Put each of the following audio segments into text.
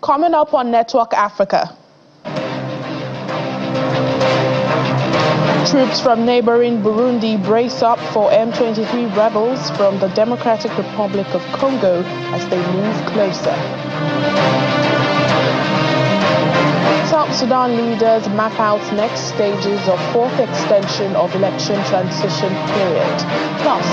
Coming up on Network Africa. Troops from neighboring Burundi brace up for M23 rebels from the Democratic Republic of Congo as they move closer. South Sudan leaders map out next stages of fourth extension of election transition period. Plus,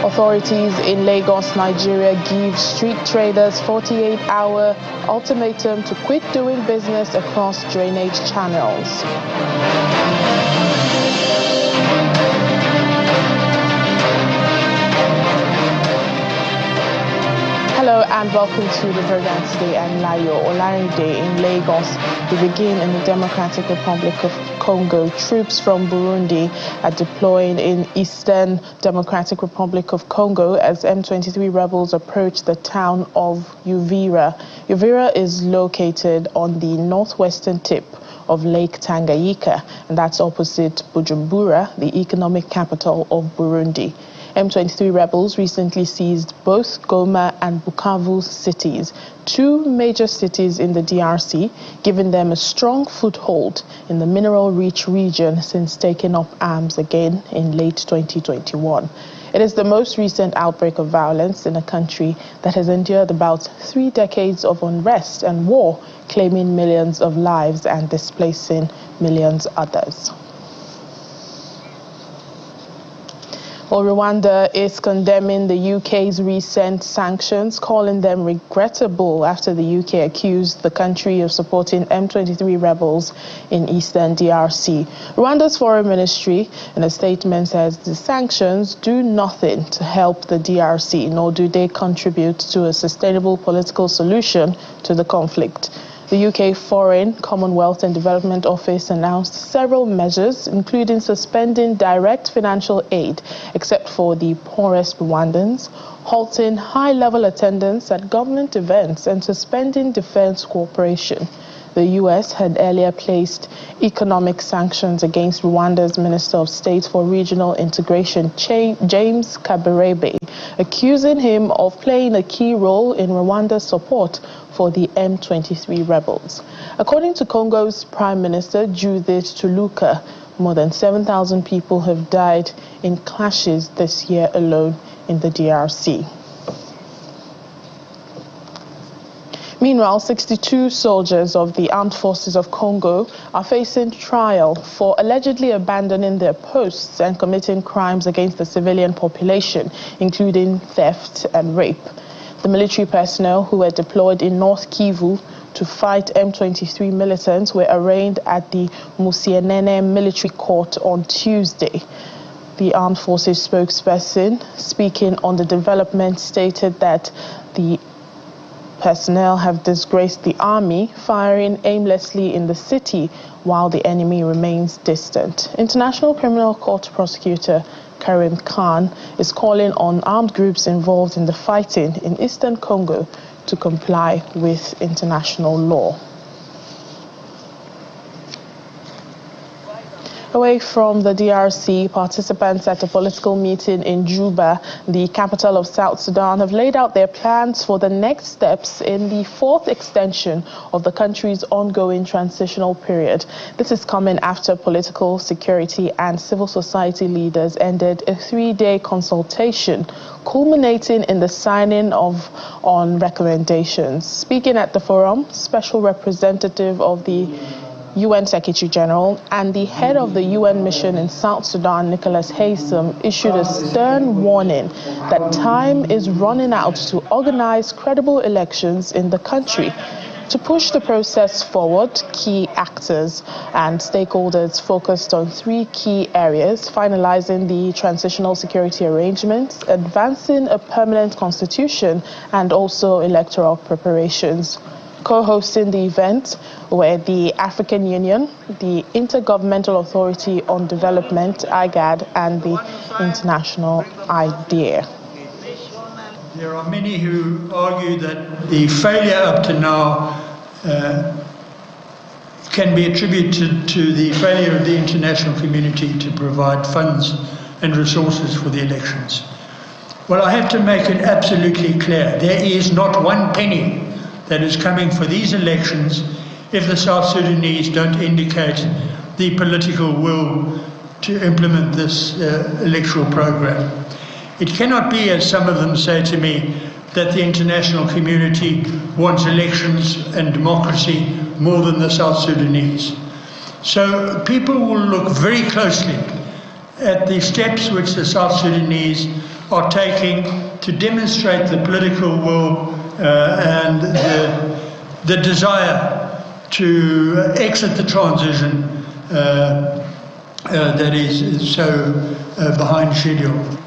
authorities in Lagos, Nigeria give street traders 48-hour ultimatum to quit doing business across drainage channels. Hello and welcome to the program today. I'm Layo Olarinde in Lagos. We begin in the Democratic Republic of Congo. Troops from Burundi are deploying in Eastern Democratic Republic of Congo as M23 rebels approach the town of Uvira. Uvira is located on the northwestern tip of Lake Tanganyika, and that's opposite Bujumbura, the economic capital of Burundi. M23 rebels recently seized both Goma and Bukavu cities, two major cities in the DRC, giving them a strong foothold in the mineral-rich region since taking up arms again in late 2021. It is the most recent outbreak of violence in a country that has endured about 3 decades of unrest and war, claiming millions of lives and displacing millions others. Well, Rwanda is condemning the UK's recent sanctions, calling them regrettable after the UK accused the country of supporting M23 rebels in eastern DRC. Rwanda's foreign ministry in a statement says the sanctions do nothing to help the DRC, nor do they contribute to a sustainable political solution to the conflict. The UK Foreign, Commonwealth and Development Office announced several measures, including suspending direct financial aid, except for the poorest Rwandans, halting high-level attendance at government events, and suspending defense cooperation. The US had earlier placed economic sanctions against Rwanda's Minister of State for Regional Integration, James Kabarebe, accusing him of playing a key role in Rwanda's support for the M23 rebels. According to Congo's Prime Minister Judith Tuluka, more than 7,000 people have died in clashes this year alone in the DRC. Meanwhile, 62 soldiers of the Armed Forces of Congo are facing trial for allegedly abandoning their posts and committing crimes against the civilian population, including theft and rape. The military personnel who were deployed in North Kivu to fight M23 militants were arraigned at the Musienene military court on Tuesday. The Armed Forces spokesperson speaking on the development stated that the personnel have disgraced the army, firing aimlessly in the city while the enemy remains distant. International Criminal Court prosecutor Karim Khan is calling on armed groups involved in the fighting in eastern Congo to comply with international law. Away from the DRC, participants at a political meeting in Juba, the capital of South Sudan, have laid out their plans for the next steps in the fourth extension of the country's ongoing transitional period. This is coming after political, security and civil society leaders ended a 3-day consultation, culminating in the signing on recommendations. Speaking at the forum, Special Representative of the UN Secretary General and the head of the UN mission in South Sudan, Nicholas Haysom, issued a stern warning that time is running out to organize credible elections in the country. To push the process forward, key actors and stakeholders focused on 3 key areas: finalizing the transitional security arrangements, advancing a permanent constitution, and also electoral preparations. Co-hosting the event were the African Union, the Intergovernmental Authority on Development, IGAD, and the International IDEA. There are many who argue that the failure up to now can be attributed to the failure of the international community to provide funds and resources for the elections. Well, I have to make it absolutely clear. There is not one penny that is coming for these elections if the South Sudanese don't indicate the political will to implement this electoral program. It cannot be, as some of them say to me, that the international community wants elections and democracy more than the South Sudanese. So people will look very closely at the steps which the South Sudanese are taking to demonstrate the political will and the desire to exit the transition that is so behind schedule.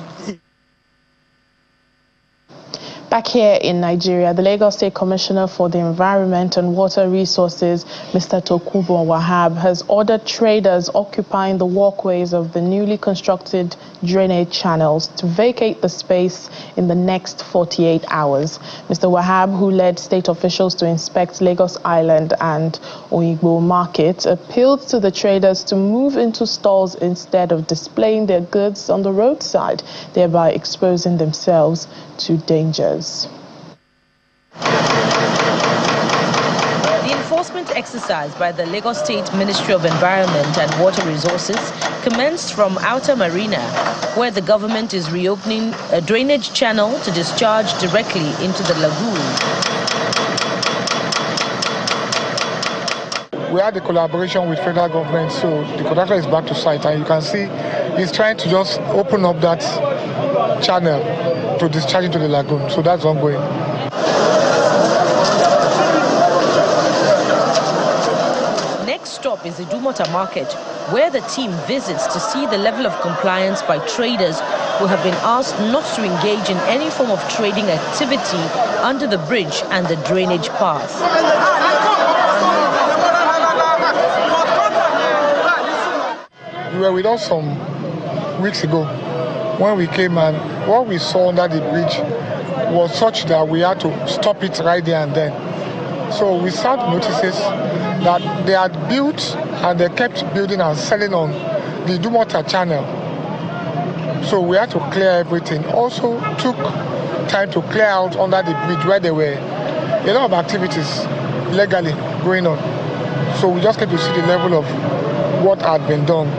Back here in Nigeria, the Lagos State Commissioner for the Environment and Water Resources, Mr. Tokunbo Wahab, has ordered traders occupying the walkways of the newly constructed drainage channels to vacate the space in the next 48 hours. Mr. Wahab, who led state officials to inspect Lagos Island and Oyigbo Market, appealed to the traders to move into stalls instead of displaying their goods on the roadside, thereby exposing themselves to dangers. The enforcement exercise by the Lagos State Ministry of Environment and Water Resources commenced from Outer Marina, where the government is reopening a drainage channel to discharge directly into the lagoon. We had a collaboration with federal government, so the contractor is back to site, and you can see he's trying to just open up that channel to discharge into the lagoon, so that's ongoing. Next stop is the Idumota Market, where the team visits to see the level of compliance by traders who have been asked not to engage in any form of trading activity under the bridge and the drainage path. You were with us some weeks ago when we came, and what we saw under the bridge was such that we had to stop it right there and then. So we served notices that they had built and they kept building and selling on the Idumota channel. So we had to clear everything. Also took time to clear out under the bridge where there were a lot of activities illegally going on. So we just get to see the level of what had been done.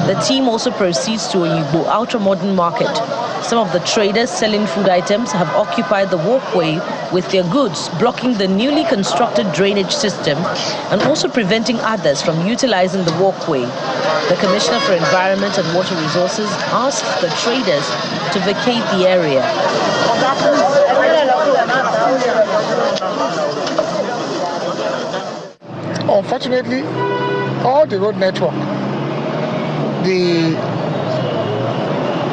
The team also proceeds to Oyigbo Ultra Modern Market. Some of the traders selling food items have occupied the walkway with their goods, blocking the newly constructed drainage system and also preventing others from utilizing the walkway. The Commissioner for Environment and Water Resources asked the traders to vacate the area. Unfortunately, all the road network, the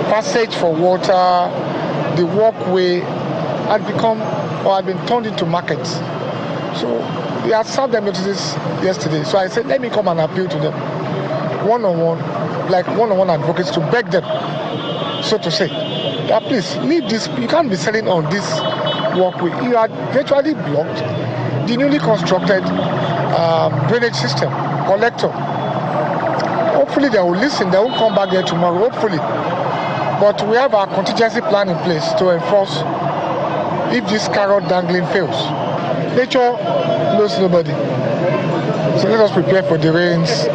passage for water, the walkway had become or had been turned into markets. So we had served them notices yesterday. So I said, let me come and appeal to them one-on-one, like one-on-one advocates, to beg them, so to say, that please leave this. You can't be selling on this walkway. You are virtually blocked the newly constructed drainage system, collector. Hopefully they will listen, they won't come back there tomorrow, hopefully. But we have our contingency plan in place to enforce if this carrot dangling fails. Nature knows nobody. So let us prepare for the rains.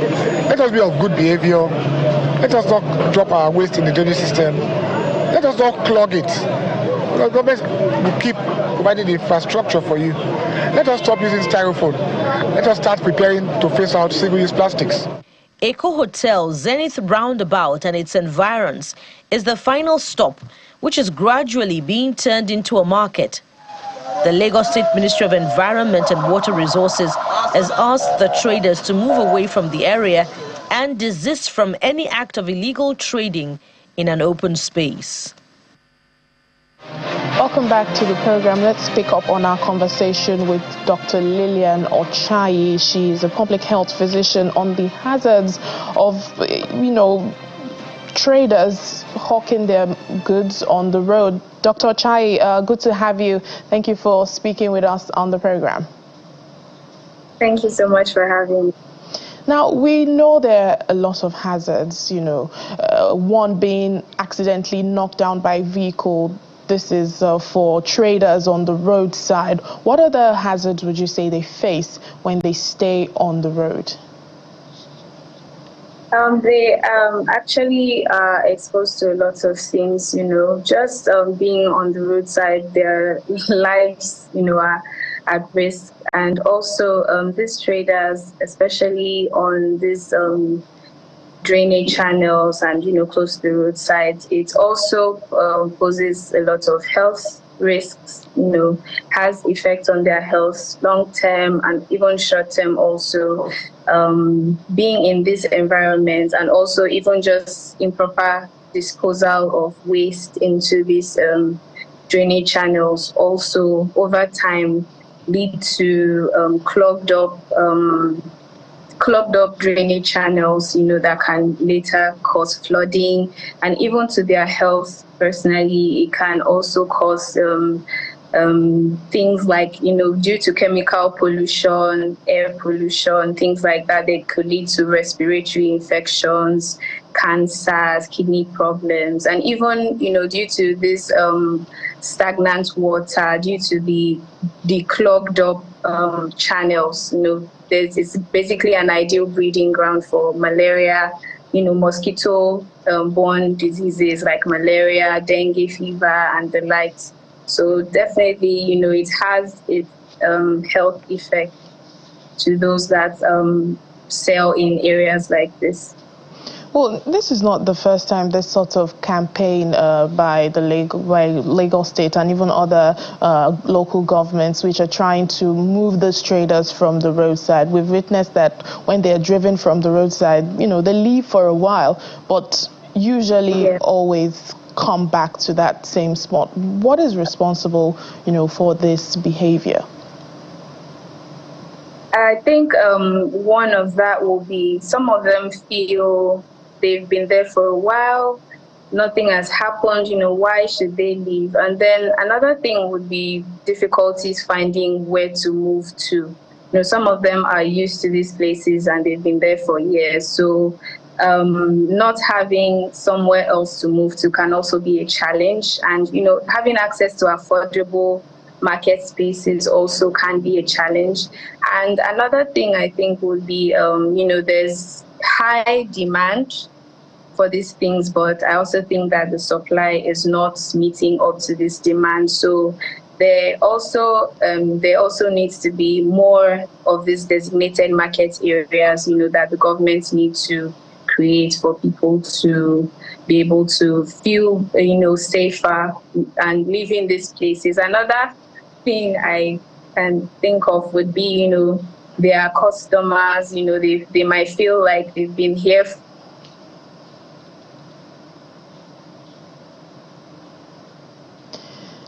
Let us be of good behavior. Let us not drop our waste in the drainage system. Let us not clog it. The government will keep providing the infrastructure for you. Let us stop using styrofoam. Let us start preparing to phase out single-use plastics. Eco Hotel Zenith Roundabout and its environs is the final stop, which is gradually being turned into a market. The Lagos State Ministry of Environment and Water Resources has asked the traders to move away from the area and desist from any act of illegal trading in an open space. Welcome back to the program. Let's pick up on our conversation with Dr. Lillian Ochayi. She's a public health physician on the hazards of, traders hawking their goods on the road. Dr. Ochayi, good to have you. Thank you for speaking with us on the program. Thank you so much for having me. Now, we know there are a lot of hazards, one being accidentally knocked down by a vehicle. This is for traders on the roadside. What other hazards would you say they face when they stay on the road? They actually are exposed to a lot of things, just being on the roadside, their lives, are at risk. And also these traders, especially on these drainage channels and, close to the roadside, it also poses a lot of health risks, has effects on their health long-term and even short-term also. Being in this environment and also even just improper disposal of waste into these drainage channels also over time lead to clogged up drainage channels, that can later cause flooding, and even to their health personally, it can also cause things like, due to chemical pollution, air pollution, things like that, they could lead to respiratory infections, cancers, kidney problems, and even, due to this stagnant water, due to the clogged up channels, it's basically an ideal breeding ground for malaria, mosquito-borne diseases like malaria, dengue fever, and the likes. So definitely, it has its health effect to those that sail in areas like this. Well, this is not the first time this sort of campaign by Lagos State and even other local governments which are trying to move these traders from the roadside. We've witnessed that when they are driven from the roadside, they leave for a while, but usually always come back to that same spot. What is responsible, for this behavior? I think one of that will be some of them feel they've been there for a while, nothing has happened, why should they leave? And then another thing would be difficulties finding where to move to. Some of them are used to these places and they've been there for years. So not having somewhere else to move to can also be a challenge. And, having access to affordable market spaces also can be a challenge. And another thing I think would be, there's high demand for these things, but I also think that the supply is not meeting up to this demand. So there also needs to be more of these designated market areas, that the government needs to create for people to be able to feel, safer and live in these places. Another thing I can think of would be, their customers, they might feel like they've been here.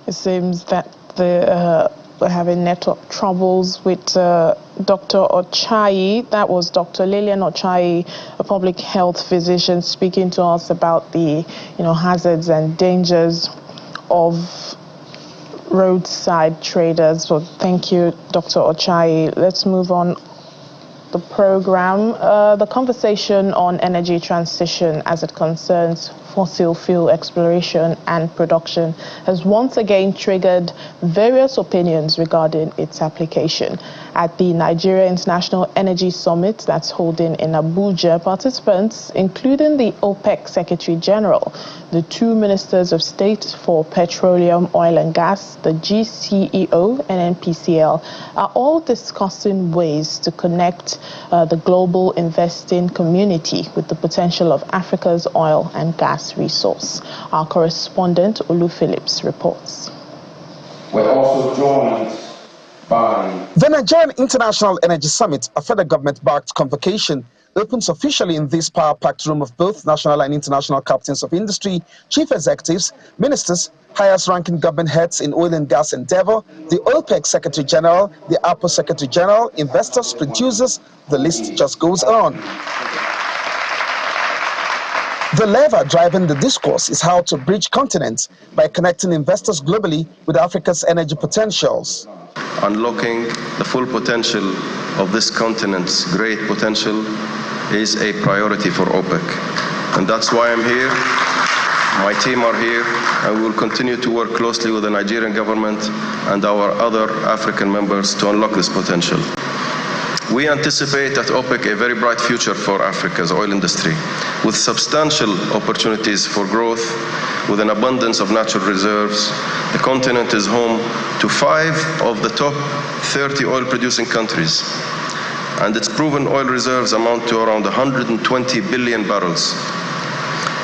It seems that we're having network troubles with Dr. Ochayi. That was Dr. Lillian Ochayi, a public health physician, speaking to us about the hazards and dangers of roadside traders. So thank you, Dr. Ochayi. Let's move on the program. The conversation on energy transition as it concerns fossil fuel exploration and production has once again triggered various opinions regarding its application. At the Nigeria International Energy Summit that's holding in Abuja, participants, including the OPEC Secretary General, the two Ministers of State for Petroleum, Oil and Gas, the GCEO and NPCL, are all discussing ways to connect the global investing community with the potential of Africa's oil and gas resource. Our correspondent, Olu Phillips, reports. We're also joined by the Nigerian International Energy Summit, a federal government-backed convocation, opens officially in this power-packed room of both national and international captains of industry, chief executives, ministers, highest-ranking government heads in oil and gas endeavor, the OPEC Secretary General, the APO Secretary General, investors, producers, the list just goes on. The lever driving the discourse is how to bridge continents by connecting investors globally with Africa's energy potentials. Unlocking the full potential of this continent's great potential is a priority for OPEC. And that's why I'm here. My team are here, and we will continue to work closely with the Nigerian government and our other African members to unlock this potential. We anticipate at OPEC a very bright future for Africa's oil industry, with substantial opportunities for growth. With an abundance of natural reserves, the continent is home to 5 of the top 30 oil-producing countries, and its proven oil reserves amount to around 120 billion barrels.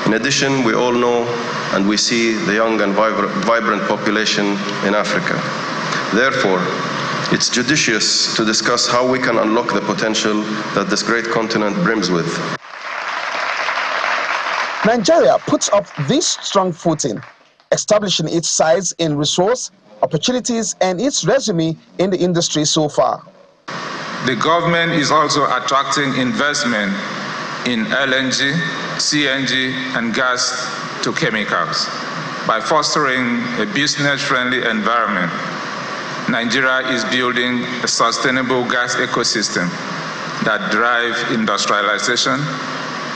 In addition, we all know and we see the young and vibrant population in Africa. Therefore, it's judicious to discuss how we can unlock the potential that this great continent brims with. Nigeria puts up this strong footing, establishing its size in resource, opportunities, and its resume in the industry so far. The government is also attracting investment in LNG, CNG, and gas to chemicals. By fostering a business-friendly environment, Nigeria is building a sustainable gas ecosystem that drives industrialization,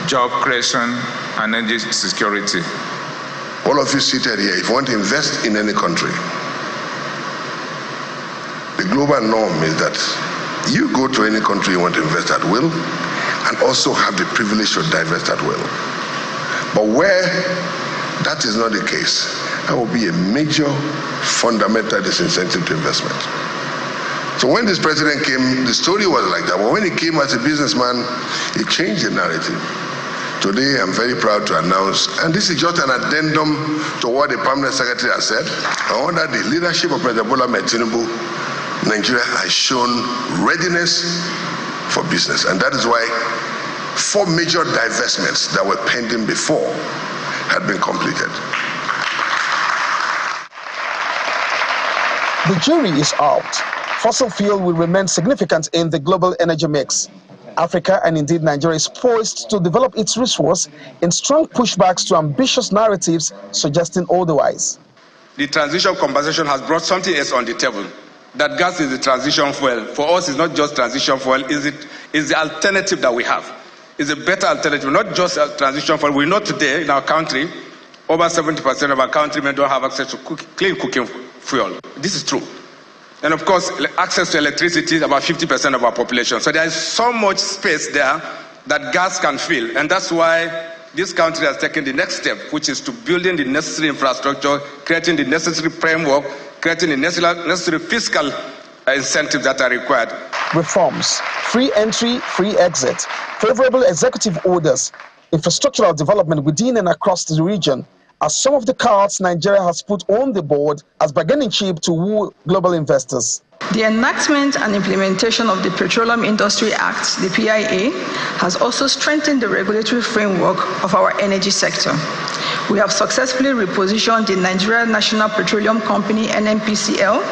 job creation, and energy security. All of you seated here, if you want to invest in any country, the global norm is that you go to any country you want to invest at will, and also have the privilege to divest at will. But where that is not the case, that will be a major fundamental disincentive to investment. So when this president came, the story was like that. But when he came as a businessman, he changed the narrative. Today, I'm very proud to announce, and this is just an addendum to what the permanent secretary has said, under the leadership of President Bola Ahmed Tinubu, Nigeria has shown readiness for business. And that is why 4 major divestments that were pending before had been completed. The jury is out. Fossil fuel will remain significant in the global energy mix. Africa, and indeed Nigeria, is poised to develop its resource in strong pushbacks to ambitious narratives suggesting otherwise. The transition conversation has brought something else on the table. That gas is the transition fuel. For us, it's not just transition fuel, it's the alternative that we have. It's a better alternative, not just a transition fuel. We know today in our country, over 70% of our countrymen don't have access to clean cooking fuel. This is true. And of course, access to electricity is about 50% of our population. So there is so much space there that gas can fill. And that's why this country has taken the next step, which is to building the necessary infrastructure, creating the necessary framework, creating the necessary fiscal incentives that are required. Reforms, free entry, free exit, favorable executive orders, infrastructural development within and across the region are some of the cards Nigeria has put on the board as bargaining chip to woo global investors. The enactment and implementation of the Petroleum Industry Act, the PIA, has also strengthened the regulatory framework of our energy sector. We have successfully repositioned the Nigeria National Petroleum Company, NNPCL,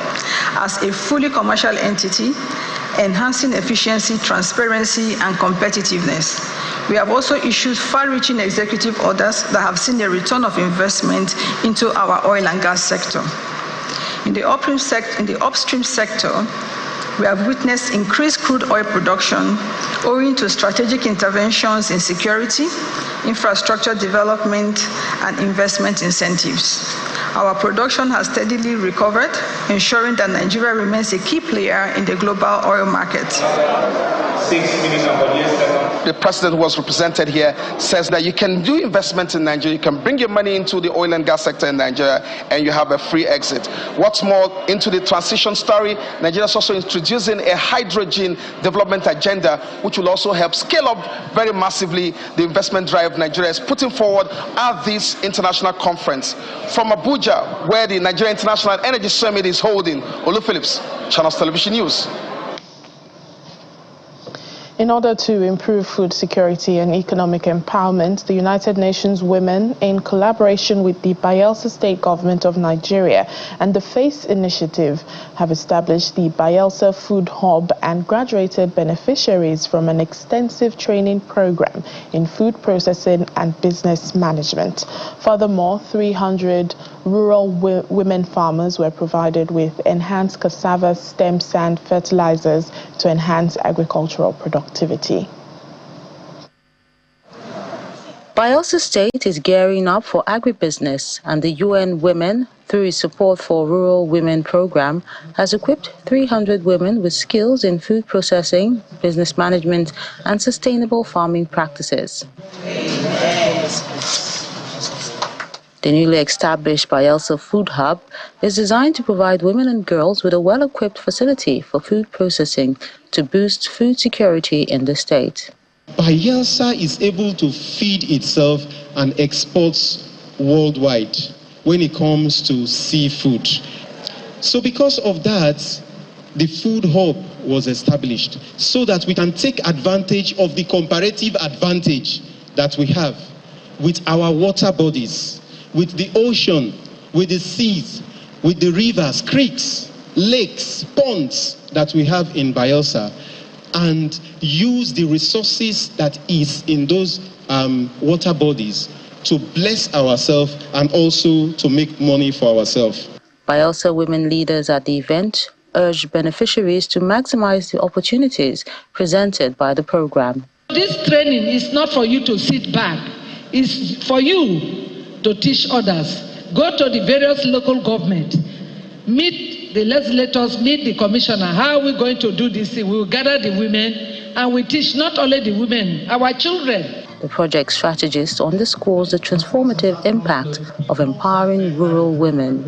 as a fully commercial entity, enhancing efficiency, transparency, and competitiveness. We have also issued far-reaching executive orders that have seen a return of investment into our oil and gas sector. In the upstream sector, we have witnessed increased crude oil production owing to strategic interventions in security, infrastructure development, and investment incentives. Our production has steadily recovered, ensuring that Nigeria remains a key player in the global oil market. 6 minutes and 48 seconds. The president who was represented here says that you can do investment in Nigeria, you can bring your money into the oil and gas sector in Nigeria, and you have a free exit. What's more, into the transition story, Nigeria is also introducing a hydrogen development agenda, which will also help scale up very massively the investment drive Nigeria is putting forward at this international conference. From Abuja, where the Nigeria International Energy Summit is holding, Olu Phillips, Channels Television News. In order to improve food security and economic empowerment, the United Nations Women, in collaboration with the Bayelsa State Government of Nigeria and the FACE Initiative, have established the Bayelsa Food Hub and graduated beneficiaries from an extensive training program in food processing and business management. Furthermore, 300 rural women farmers were provided with enhanced cassava stem sand fertilizers to enhance agricultural productivity. Bayelsa State is gearing up for agribusiness, and the UN Women, through its support for Rural Women program, has equipped 300 women with skills in food processing, business management, and sustainable farming practices. The newly established Bayelsa Food Hub is designed to provide women and girls with a well-equipped facility for food processing to boost food security in the state. Bayelsa is able to feed itself and exports worldwide when it comes to seafood. So because of that, the Food Hub was established so that we can take advantage of the comparative advantage that we have with our water bodies, with the ocean, with the seas, with the rivers, creeks, lakes, ponds that we have in Bayelsa, and use the resources that is in those water bodies to bless ourselves and also to make money for ourselves. Bayelsa women leaders at the event urged beneficiaries to maximize the opportunities presented by the program. This training is not for you to sit back, it's for you to teach others. Go to the various local government, meet the legislators, meet the commissioner. How are we going to do this thing? We will gather the women and we teach not only the women, our children. The project strategist underscores the transformative impact of empowering rural women.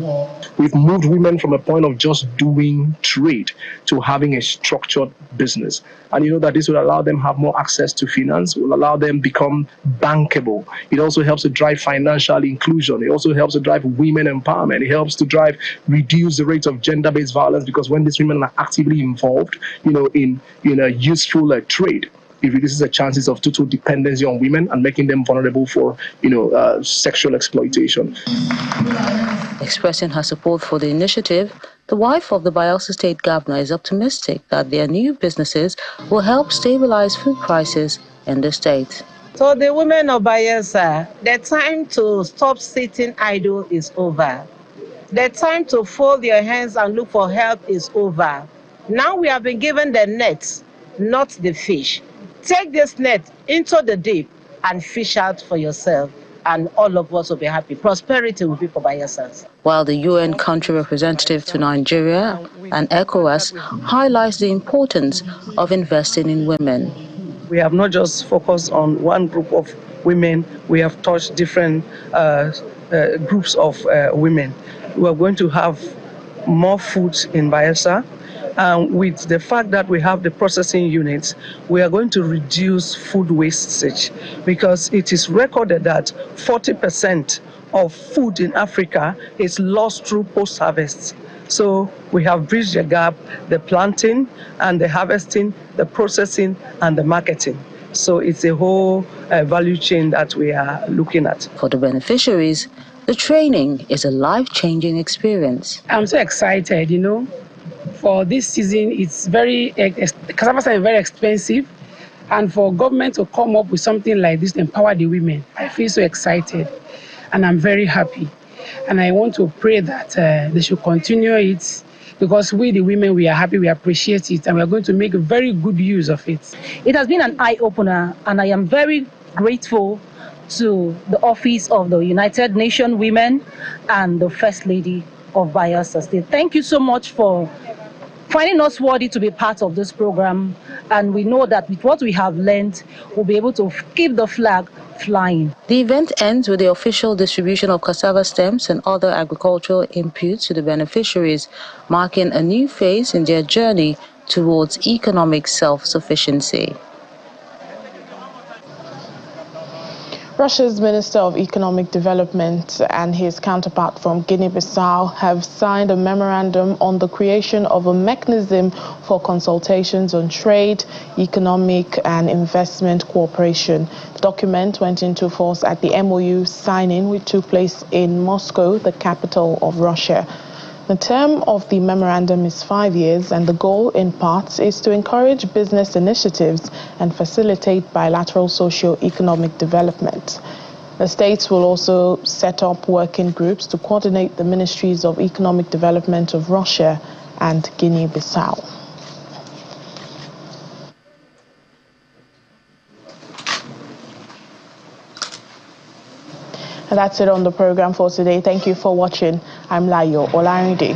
We've moved women from a point of just doing trade to having a structured business. And you know that this will allow them have more access to finance, will allow them become bankable. It also helps to drive financial inclusion. It also helps to drive women empowerment. It helps to reduce the rate of gender-based violence, because when these women are actively involved, in a useful trade, it reduces the chances of total dependency on women and making them vulnerable for, sexual exploitation. Expressing her support for the initiative, the wife of the Bayelsa State Governor is optimistic that their new businesses will help stabilize food prices in the state. So the women of Bayelsa, the time to stop sitting idle is over. The time to fold your hands and look for help is over. Now we have been given the net, not the fish. Take this net into the deep and fish out for yourself, and all of us will be happy. Prosperity will be for Bayelsans. While the UN country representative to Nigeria and ECOWAS highlights the importance of investing in women. We have not just focused on one group of women, we have touched different groups of women. We are going to have more food in Bayelsa. With the fact that we have the processing units, we are going to reduce food wastage, because it is recorded that 40% of food in Africa is lost through post-harvest. So we have bridged the gap, the planting and the harvesting, the processing and the marketing. So it's a whole value chain that we are looking at. For the beneficiaries, the training is a life-changing experience. I'm so excited, For this season, it's cassava is very expensive, and for government to come up with something like this to empower the women, I feel so excited, and I'm very happy. And I want to pray that they should continue it, because we, the women, we are happy, we appreciate it, and we are going to make a very good use of it. It has been an eye-opener, and I am very grateful to the Office of the United Nations Women and the First Lady of Bayelsa State. Thank you so much for finding us worthy to be part of this program, and we know that with what we have learned, we'll be able to keep the flag flying. The event ends with the official distribution of cassava stems and other agricultural inputs to the beneficiaries, marking a new phase in their journey towards economic self-sufficiency. Russia's Minister of Economic Development and his counterpart from Guinea-Bissau have signed a memorandum on the creation of a mechanism for consultations on trade, economic and investment cooperation. The document went into force at the MOU signing, which took place in Moscow, the capital of Russia. The term of the memorandum is 5 years, and the goal, in part, is to encourage business initiatives and facilitate bilateral socio-economic development. The states will also set up working groups to coordinate the ministries of economic development of Russia and Guinea-Bissau. And that's it on the program for today. Thank you for watching. I'm Layo Olarinde.